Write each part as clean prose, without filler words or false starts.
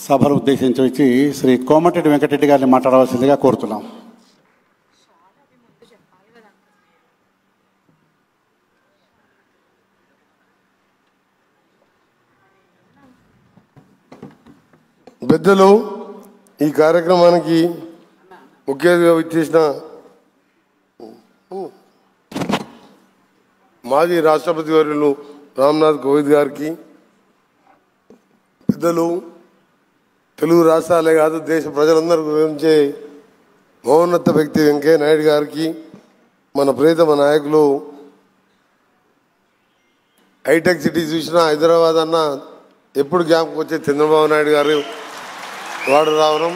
సభను ఉద్దేశించి శ్రీ కోమటిరెడ్డి వెంకటరెడ్డి గారిని మాట్లాడవలసిందిగా కోరుతున్నాం. పెద్దలు, ఈ కార్యక్రమానికి ముఖ్య అతిథిగా విచ్చేసిన మాజీ రాష్ట్రపతి వర్యులు రామ్నాథ్ కోవింద్ గారికి, పెద్దలు, తెలుగు రాష్ట్రాలే కాదు దేశ ప్రజలందరూ గురించే మహోన్నత వ్యక్తి వెంకయ్య నాయుడు గారికి, మన ప్రియతమ నాయకులు హైటెక్ సిటీ చూసిన హైదరాబాద్ అన్న ఎప్పుడు జ్ఞాపకం వచ్చే చంద్రబాబు నాయుడు గారు వాడు రావడం,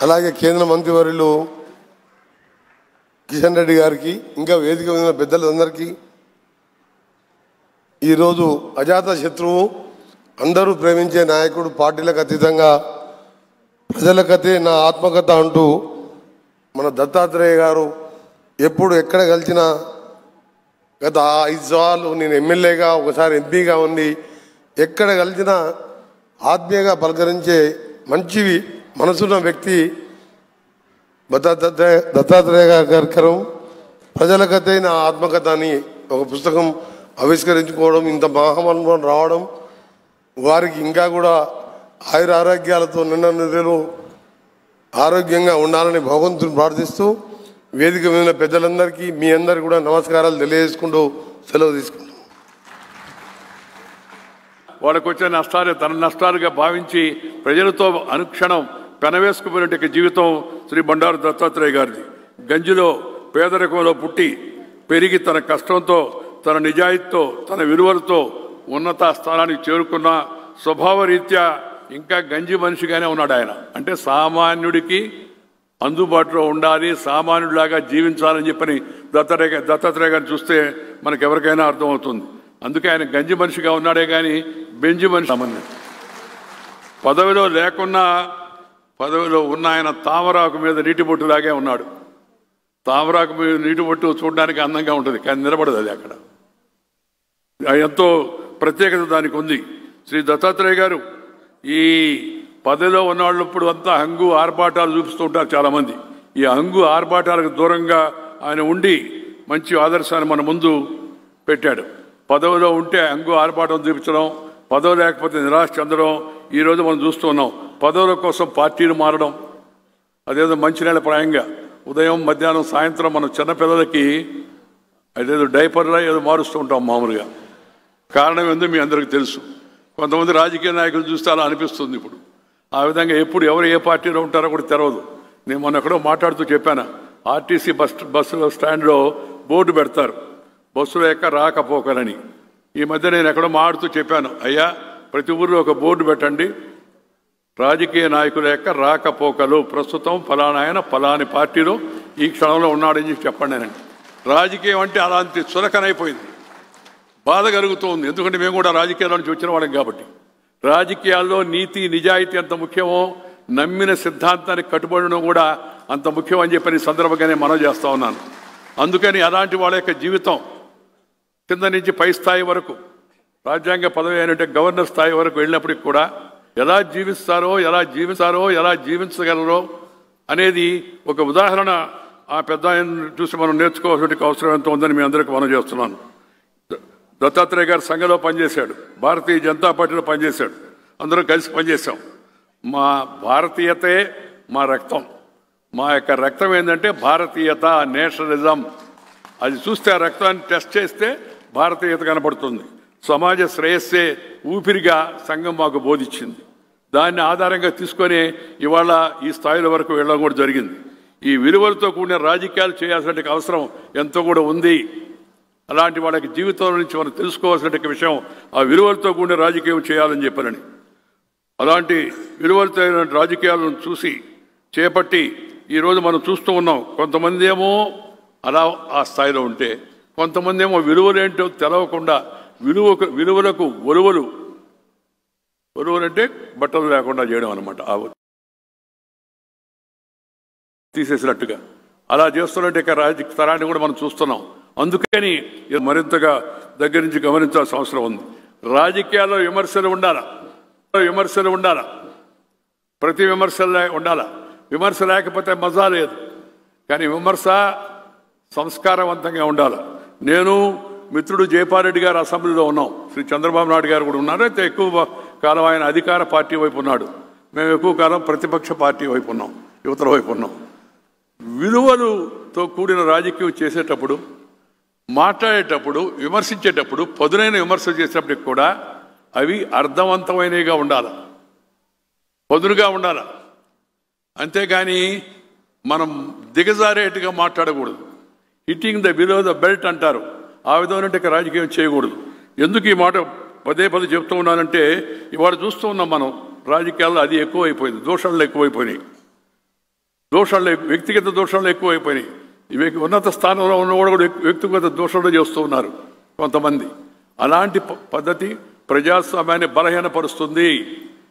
అలాగే కేంద్ర మంత్రివర్యులు కిషన్ రెడ్డి గారికి, ఇంకా వేదిక మీద పెద్దలందరికీ, ఈరోజు అజాత శత్రువు, అందరూ ప్రేమించే నాయకుడు, పార్టీలకు అతీతంగా ప్రజల కథే నా ఆత్మకథ అంటూ మన దత్తాత్రేయ గారు ఎప్పుడు ఎక్కడ కలిసినా గత 5 సార్లు నేను ఎమ్మెల్యేగా ఒకసారి ఎంపీగా ఉండి ఎక్కడ కలిసినా ఆత్మీయంగా పలకరించే మంచి మనసున్న వ్యక్తి దత్తాత్రేయ గారు. ప్రజల కథే నా ఆత్మకథ అని ఒక పుస్తకం ఆవిష్కరించుకోవడం, ఇంత మహామనుభవం రావడం, వారికి ఇంకా కూడా ఆయుర ఆరోగ్యాలతో నిన్న నిధులు ఆరోగ్యంగా ఉండాలని భగవంతుని ప్రార్థిస్తూ వేదిక మీద పెద్దలందరికీ మీ అందరికీ కూడా నమస్కారాలు తెలియజేసుకుంటూ సెలవు తీసుకుంటాం. వాళ్ళకు వచ్చే నష్టాలు తన నష్టాలుగా భావించి ప్రజలతో అనుక్షణం పెనవేసుకుపోయినట్టు జీవితం శ్రీ బండారు దత్తాత్రేయ గారిది. గంజిలో పేదరికంలో పుట్టి పెరిగి తన కష్టంతో, తన నిజాయితీతో, తన విలువలతో ఉన్నత స్థానానికి చేరుకున్న స్వభావరీత్యా ఇంకా గంజి మనిషిగానే ఉన్నాడు ఆయన. అంటే సామాన్యుడికి అందుబాటులో ఉండాలి, సామాన్యుడిలాగా జీవించాలని చెప్పని దత్తాత్రేయ గారిని చూస్తే మనకు ఎవరికైనా అర్థమవుతుంది. అందుకే ఆయన గంజి మనిషిగా ఉన్నాడే కానీ బెంజి మనిషి సంబంధం. పదవిలో లేకున్నా పదవిలో ఉన్న ఆయన తామరాకు మీద నీటి బొట్టులాగే ఉన్నాడు. తామరాకు మీద నీటి బొట్టు చూడడానికి అందంగా ఉంటుంది, కానీ నిలబడదు అది. అక్కడ ఎంతో ప్రత్యేకత దానికి ఉంది. శ్రీ దత్తాత్రేయ గారు ఈ పదవిలో ఉన్నవాళ్ళు ఇప్పుడు అంతా హంగు ఆర్భాటాలు చూపిస్తూ ఉంటారు చాలామంది. ఈ హంగు ఆర్భాటాలకు దూరంగా ఆయన ఉండి మంచి ఆదర్శాన్ని మన ముందు పెట్టాడు. పదవిలో ఉంటే హంగు ఆర్భాటం చూపించడం, పదవి లేకపోతే నిరాశ చెందడం ఈరోజు మనం చూస్తూ ఉన్నాం. పదవుల కోసం పార్టీలు మారడం, అదేదో మంచినీళ్ళ ప్రాయంగా ఉదయం మధ్యాహ్నం సాయంత్రం మనం చిన్నపిల్లలకి అదేదో డైపర్లా ఏదో మారుస్తూ ఉంటాం మామూలుగా. కారణం ఏందో మీ అందరికీ తెలుసు. కొంతమంది రాజకీయ నాయకులు చూస్తే అలా అనిపిస్తుంది. ఇప్పుడు ఆ విధంగా ఎప్పుడు ఎవరు ఏ పార్టీలో ఉంటారో కూడా తెలవదు. నేను మొన్న ఎక్కడో మాట్లాడుతూ చెప్పాను, ఆర్టీసీ బస్సు స్టాండ్లో బోర్డు పెడతారు, బస్సుల యొక్క రాకపోకలని. ఈ మధ్య నేను ఎక్కడో మాట్లాడుతూ చెప్పాను, అయ్యా ప్రతి ఊరిలో ఒక బోర్డు పెట్టండి, రాజకీయ నాయకుల యొక్క రాకపోకలు, ప్రస్తుతం ఫలానా ఆయన ఫలాని పార్టీలో ఈ క్షణంలో ఉన్నాడని చెప్పండి నేను. రాజకీయం అంటే అలాంటి చులకనైపోయింది, బాధ కలుగుతుంది. ఎందుకంటే మేము కూడా రాజకీయాల నుంచి వచ్చిన వాళ్ళం కాబట్టి. రాజకీయాల్లో నీతి నిజాయితీ ఎంత ముఖ్యమో, నమ్మిన సిద్ధాంతానికి కట్టుబడడం కూడా అంత ముఖ్యం అని చెప్పని సందర్భంగానే మనవి చేస్తూ ఉన్నాను. అందుకని అలాంటి వాళ్ళ యొక్క జీవితం కింద నుంచి పై స్థాయి వరకు, రాజ్యాంగ పదవి అయినట్టే గవర్నర్ స్థాయి వరకు వెళ్ళినప్పటికి కూడా ఎలా జీవించగలరో అనేది ఒక ఉదాహరణ ఆ పెద్ద చూసి మనం నేర్చుకోవాల్సిన అవసరం ఎంతో ఉందని మీ అందరికీ మనం చేస్తున్నాను. దత్తాత్రేయ గారు సంఘంలో పనిచేశాడు, భారతీయ జనతా పార్టీలో పనిచేశాడు, అందరం కలిసి పనిచేశాం. మా భారతీయతే మా రక్తం, మా యొక్క రక్తం ఏంటంటే భారతీయత, నేషనలిజం. అది చూస్తే ఆ రక్తాన్ని టెస్ట్ చేస్తే భారతీయత కనబడుతుంది. సమాజ శ్రేయస్సే ఊపిరిగా సంఘం మాకు బోధించింది. దాన్ని ఆధారంగా తీసుకొని ఇవాళ ఈ స్థాయిల వరకు వెళ్ళడం కూడా జరిగింది. ఈ విలువలతో కూడిన రాజకీయాలు చేయాల్సిన అవసరం ఎంతో కూడా ఉంది. అలాంటి వాళ్ళకి జీవితంలో నుంచి మనం తెలుసుకోవాల్సిన విషయం ఆ విలువలతో కూడిన రాజకీయం చేయాలని చెప్పారని. అలాంటి విలువలతో రాజకీయాలను చూసి చేపట్టి ఈరోజు మనం చూస్తూ ఉన్నాం. కొంతమంది ఏమో అలా ఆ స్థాయిలో ఉంటే, కొంతమంది ఏమో విలువలేంటో తెలవకుండా విలువలకు ఒలువలు అంటే బట్టలు లేకుండా చేయడం అనమాట, తీసేసినట్టుగా అలా చేస్తున్నట్టు రాజకీయ తరాన్ని కూడా మనం చూస్తున్నాం. అందుకని మరింతగా దగ్గర నుంచి గమనించాల్సిన అవసరం ఉంది. రాజకీయాల్లో విమర్శలు ఉండాలా, విమర్శలు ఉండాలి, ప్రతి విమర్శలు ఉండాలి. విమర్శ లేకపోతే మజా లేదు. కానీ విమర్శ సంస్కారవంతంగా ఉండాలి. నేను మిత్రుడు జయపారెడ్డి గారు అసెంబ్లీలో ఉన్నాం, శ్రీ చంద్రబాబు నాయుడు గారు కూడా ఉన్నారు. అయితే ఎక్కువ కాలం ఆయన అధికార పార్టీ వైపు ఉన్నాడు, మేము ఎక్కువ కాలం ప్రతిపక్ష పార్టీ వైపు ఉన్నాం, యువతల వైపు ఉన్నాం. విలువలతో కూడిన రాజకీయం చేసేటప్పుడు, మాట్లాడేటప్పుడు, విమర్శించేటప్పుడు, పదునైన విమర్శ చేసేటప్పటికి కూడా అవి అర్థవంతమైనవిగా ఉండాలి, పదునుగా ఉండాలి. అంతేగాని మనం దిగజారేట్టుగా మాట్లాడకూడదు. Hitting the below the belt అంటారు, ఆ విధమైన రాజకీయం చేయకూడదు. ఎందుకు ఈ మాట పదే పదే చెప్తూ ఉన్నానంటే, ఇవాళ చూస్తూ ఉన్నాం మనం రాజకీయాల్లో అది ఎక్కువైపోయింది, దోషాలు ఎక్కువైపోయినాయి, వ్యక్తిగత దోషాలు ఎక్కువైపోయినాయి. ఇవి ఉన్నత స్థానంలో ఉన్నవాడు కూడా వ్యక్తిగత దోషాలు చేస్తూ ఉన్నారు కొంతమంది. అలాంటి పద్ధతి ప్రజాస్వామ్యాన్ని బలహీనపరుస్తుంది.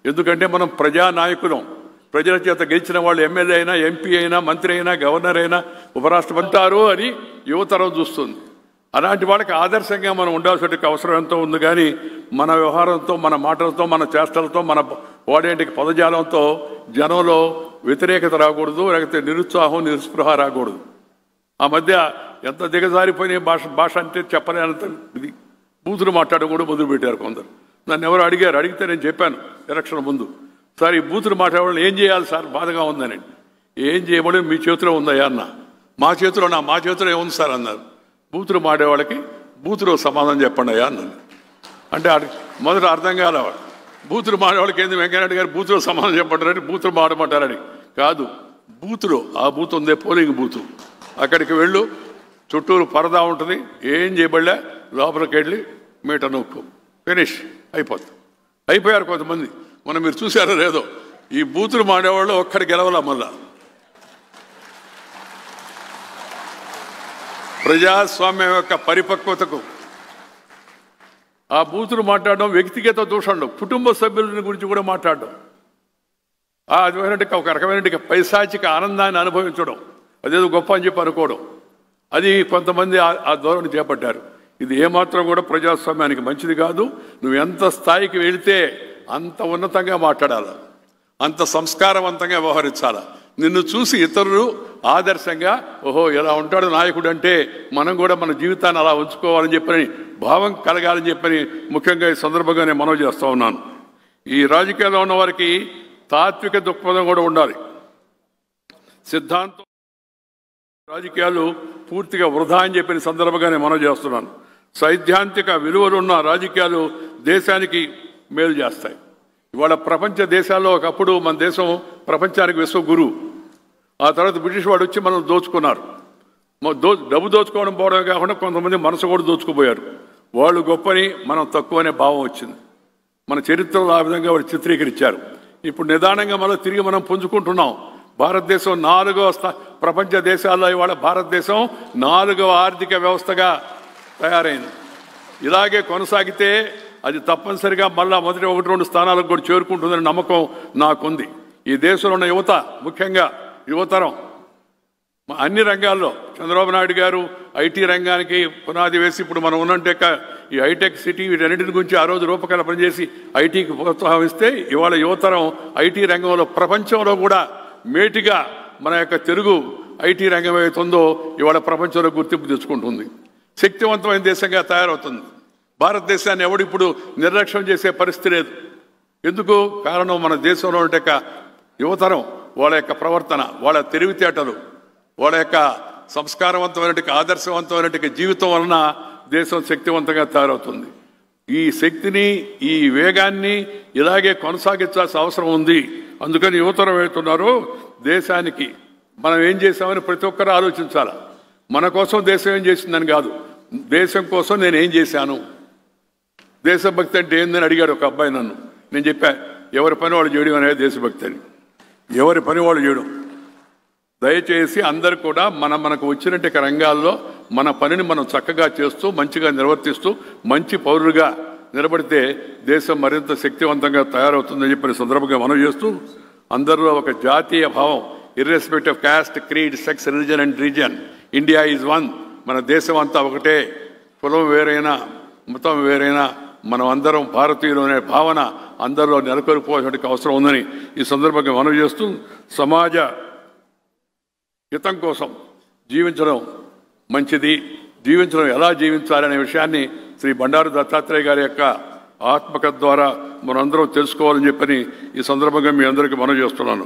ఎందుకంటే మనం ప్రజానాయకులం, ప్రజల చేత గెలిచిన వాళ్ళు ఎమ్మెల్యే అయినా, ఎంపీ అయినా, మంత్రి అయినా, గవర్నర్ అయినా, ఉపరాష్ట్రపతి అంటారు అని యువతరం చూస్తుంది. అలాంటి వాళ్ళకి ఆదర్శంగా మనం ఉండాల్సిన అవసరం ఎంతో ఉంది. కానీ మన వ్యవహారంతో, మన మాటలతో, మన చేష్టలతో, మన వాడేంటి పదజాలంతో జనంలో వ్యతిరేకత రాకూడదు, లేకపోతే నిరుత్సాహం, నిరుస్పృహ రాకూడదు. ఆ మధ్య ఎంత దిగజారిపోయిన భాష అంటే చెప్పలేనంత ఇది బూతులు మాట్లాడడం కూడా మొదలుపెట్టారు కొందరు. నన్ను ఎవరు అడిగితే నేను చెప్పాను ఎలక్షన్ ముందు, సార్ ఈ బూతులు మాట్లాడే ఏం చేయాలి సార్, బాధగా ఉందని. ఏం చేయబడి మీ చేతిలో ఉందయ్యా అన్న. మా చేతిలో ఏముంది సార్ అన్నారు. బూతులు మాడేవాళ్ళకి బూతులో సమాధానం చెప్పండి అయ్యా అన్నాను. అంటే మొదట అర్థం కాలేవాడు. బూతులు మాడేవాళ్ళకి ఏంది వెంకయ్యనాయుడు గారు బూతులో సమాధానం చెప్పంటారని, బూతులు మాడమంటారని కాదు. బూతులో ఆ బూత్ ఉందే పోలింగ్ బూతు, అక్కడికి వెళ్ళు, చుట్టూరు పరదా ఉంటుంది, ఏం చేయబడలే, లోపలికి వెళ్ళి మీటర్ నొక్కు, ఫినిష్ అయిపోతుంది. అయిపోయారు కొంతమంది. మనం మీరు చూసారో లేదో, ఈ బూతులు మాడేవాళ్ళు ఒక్కడి గెలవాల. మళ్ళా ప్రజాస్వామ్యం యొక్క పరిపక్వతకు ఆ బూతులు మాట్లాడడం, వ్యక్తిగత దూషణలు, కుటుంబ సభ్యుల గురించి కూడా మాట్లాడడం, ఒక రకమైన పైశాచిక ఆనందాన్ని అనుభవించడం, అదేదో గొప్ప అని చెప్పి అనుకోవడం, అది కొంతమంది ఆ ధోరణి చేపట్టారు. ఇది ఏమాత్రం కూడా ప్రజాస్వామ్యానికి మంచిది కాదు. నువ్వు ఎంత స్థాయికి వెళితే అంత ఉన్నతంగా మాట్లాడాలి, అంత సంస్కారవంతంగా వ్యవహరించాలి. నిన్ను చూసి ఇతరులు ఆదర్శంగా, ఓహో ఎలా ఉంటాడు నాయకుడు అంటే మనం కూడా మన జీవితాన్ని అలా ఉంచుకోవాలని చెప్పని భావం కలగాలని చెప్పని ముఖ్యంగా ఈ సందర్భంగా నేను మనవి చేస్తూ ఉన్నాను. ఈ రాజకీయాల్లో ఉన్న వారికి తాత్విక దృక్పథం కూడా ఉండాలి. సిద్ధాంతం రాజకీయాలు పూర్తిగా వృధా అని చెప్పిన సందర్భంగా నేను మనవి చేస్తున్నాను. సైద్ధాంతిక విలువలున్న రాజకీయాలు దేశానికి మేలు చేస్తాయి. ఇవాళ ప్రపంచ దేశాల్లో ఒకప్పుడు మన దేశం ప్రపంచానికి విశ్వగురువు. ఆ తర్వాత బ్రిటిష్ వాడు వచ్చి మనం దోచుకున్నారు. డబ్బు దోచుకోవడం పోవడమే కాకుండా కొంతమంది మనసు కూడా దోచుకుపోయారు. వాళ్ళు గొప్పని మనం తక్కువ అనే భావం వచ్చింది. మన చరిత్రలో ఆ విధంగా వాళ్ళు చిత్రీకరించారు. ఇప్పుడు నిదానంగా మనం తిరిగి మనం పుంజుకుంటున్నాం. భారతదేశం 4వ ప్రపంచ దేశాల్లో ఇవాళ భారతదేశం 4వ ఆర్థిక వ్యవస్థగా తయారైంది. ఇలాగే కొనసాగితే అది తప్పనిసరిగా మళ్ళా మొదటి 1-2 స్థానాలకు కూడా చేరుకుంటుందని నమ్మకం నాకుంది. ఈ దేశంలో ఉన్న యువత, ముఖ్యంగా యువతరం అన్ని రంగాల్లో చంద్రబాబు నాయుడు గారు ఐటీ రంగానికి పునాది వేసి ఇప్పుడు మనం ఉన్నంటే ఈ హైటెక్ సిటీ వీటన్నింటిని గురించి ఆ రోజు రూపకల్పన చేసి ఐటీకి ప్రోత్సాహిస్తే ఇవాళ యువతరం ఐటీ రంగంలో ప్రపంచంలో కూడా మేటిగా మన యొక్క తెలుగు ఐటీ రంగం ఏతుందో ఇవాళ ప్రపంచంలో గుర్తింపు తెచ్చుకుంటుంది. శక్తివంతమైన దేశంగా తయారవుతుంది. భారతదేశాన్ని ఎవడిప్పుడు నిర్లక్ష్యం చేసే పరిస్థితి లేదు. ఎందుకు? కారణం మన దేశంలో ఉంటే యువతరం వాళ్ళ యొక్క ప్రవర్తన, వాళ్ళ తెలివితేటలు, వాళ్ళ యొక్క సంస్కారవంతమైన ఆదర్శవంతమైన జీవితం వలన దేశం శక్తివంతంగా తయారవుతుంది. ఈ శక్తిని, ఈ వేగాన్ని ఇలాగే కొనసాగించాల్సిన అవసరం ఉంది. అందుకని యువతరం వెళ్తున్నారో దేశానికి మనం ఏం చేశామని ప్రతి ఒక్కరూ ఆలోచించాలి. మన కోసం దేశం ఏం చేసిందని కాదు, దేశం కోసం నేను ఏం చేశాను. దేశభక్తి అంటే ఏందని అడిగాడు ఒక అబ్బాయి నన్ను. నేను చెప్పా, ఎవరి పని వాళ్ళు చేయడం అనేది దేశభక్తి అని. ఎవరి పని వాళ్ళు చేయడం. దయచేసి అందరు కూడా మనకు వచ్చినట్టు రంగాల్లో మన పనిని మనం చక్కగా చేస్తూ, మంచిగా నిర్వర్తిస్తూ, మంచి పౌరులుగా నిలబడితే దేశం మరింత శక్తివంతంగా తయారవుతుందని చెప్పిన సందర్భంగా మనం చేస్తూ, అందరిలో ఒక జాతీయ భావం, irrespect of caste, creed, sex, religion and region, India is one. మన దేశం అంతా ఒకటే, కులం వేరైనా మతం వేరైనా మనం అందరం భారతీయులు అనే భావన అందరిలో నెలకొల్పుకోవాల్సిన అవసరం ఉందని ఈ సందర్భంగా మనవి చేస్తూ సమాజ హితం కోసం జీవించడం మంచిది, జీవించడం ఎలా జీవించాలనే విషయాన్ని శ్రీ బండారు దత్తాత్రేయ గారి యొక్క ఆత్మకథ ద్వారా మనందరం తెలుసుకోవాలని చెప్పని ఈ సందర్భంగా మీ అందరికీ మనవి చేస్తున్నాను.